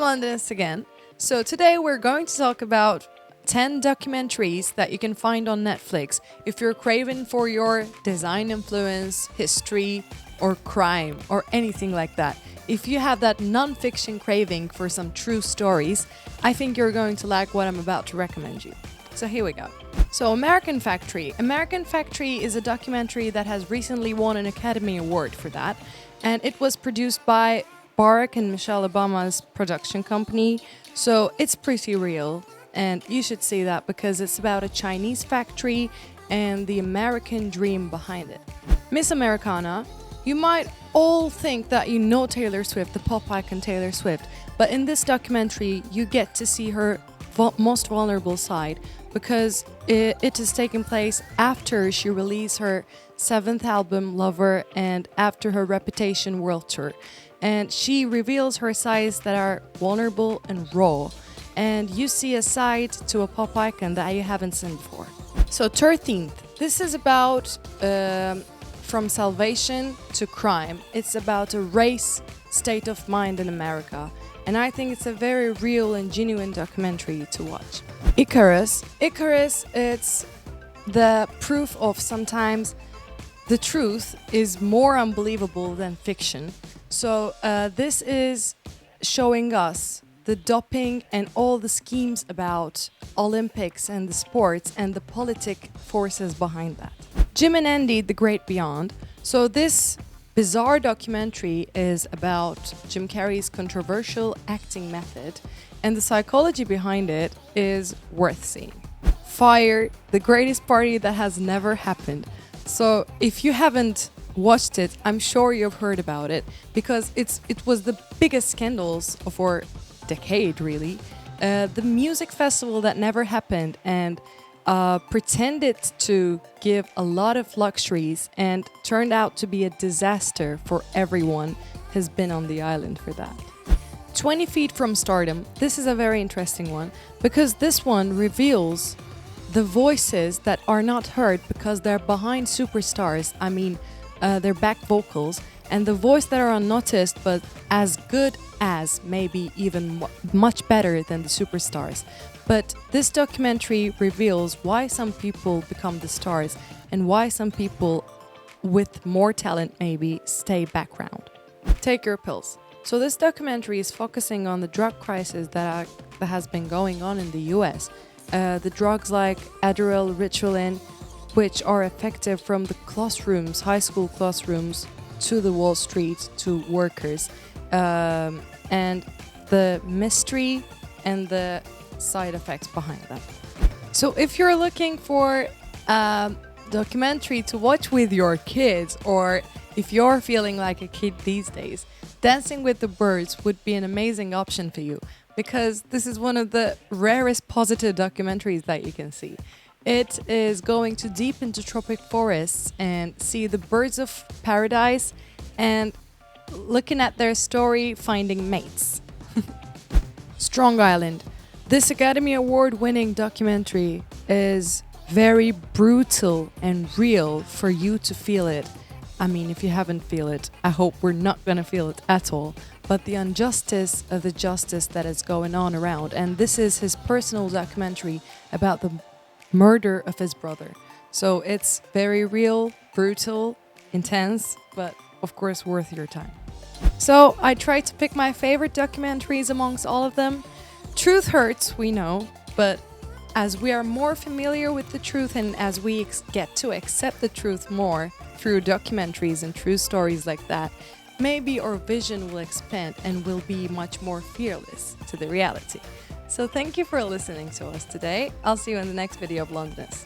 Londonist again. So today we're going to talk about 10 documentaries that you can find on Netflix if you're craving for your design influence, history, or crime, or anything like that. If you have that non-fiction craving for some true stories, I think you're going to like what I'm about to recommend you. So here we go. So American Factory. American Factory is a documentary that has recently won an Academy Award for that. And it was produced by Barack and Michelle Obama's production company. So it's pretty real. And you should see that because it's about a Chinese factory and the American dream behind it. Miss Americana. You might all think that you know Taylor Swift, the pop icon Taylor Swift. But in this documentary, you get to see her most vulnerable side because it is taking place after she released her 7th album, Lover, and after her Reputation world tour. And she reveals her sides that are vulnerable and raw. And you see a side to a pop icon that you haven't seen before. So 13th. This is about from salvation to crime. It's about a race state of mind in America. And I think it's a very real and genuine documentary to watch. Icarus. Icarus, it's the proof of sometimes the truth is more unbelievable than fiction. So this is showing us the doping and all the schemes about Olympics and the sports and the politic forces behind that. Jim and Andy, The Great Beyond. So this bizarre documentary is about Jim Carrey's controversial acting method, and the psychology behind it is worth seeing. Fire, the greatest party that has never happened. So if you haven't watched it, I'm sure you've heard about it because it was the biggest scandals of our decade, really. The music festival that never happened and pretended to give a lot of luxuries and turned out to be a disaster for everyone has been on the island for that. 20 Feet from Stardom. This is a very interesting one because this one reveals the voices that are not heard because they're behind superstars. I mean, their back vocals, and the voice that are unnoticed but as good as, maybe even much better than the superstars. But this documentary reveals why some people become the stars and why some people with more talent maybe stay background. Take Your Pills. So this documentary is focusing on the drug crisis that has been going on in the US. The drugs like Adderall, Ritalin, which are effective from the classrooms, high school classrooms, to the Wall Street, to workers. And the mystery and the side effects behind that. So if you're looking for a documentary to watch with your kids, or if you're feeling like a kid these days, Dancing with the Birds would be an amazing option for you because this is one of the rarest positive documentaries that you can see. It is going to deep into tropic forests and see the birds of paradise and looking at their story finding mates. Strong Island. This Academy Award winning documentary is very brutal and real for you to feel it. I mean, if you haven't feel it, I hope we're not gonna feel it at all. But the injustice of the justice that is going on around. And this is his personal documentary about the murder of his brother. So it's very real, brutal, intense, but of course worth your time. So I tried to pick my favorite documentaries amongst all of them. Truth hurts, we know, but as we are more familiar with the truth and as we get to accept the truth more through documentaries and true stories like that, maybe our vision will expand and will be much more fearless to the reality. So thank you for listening to us today. I'll see you in the next video of Londonist.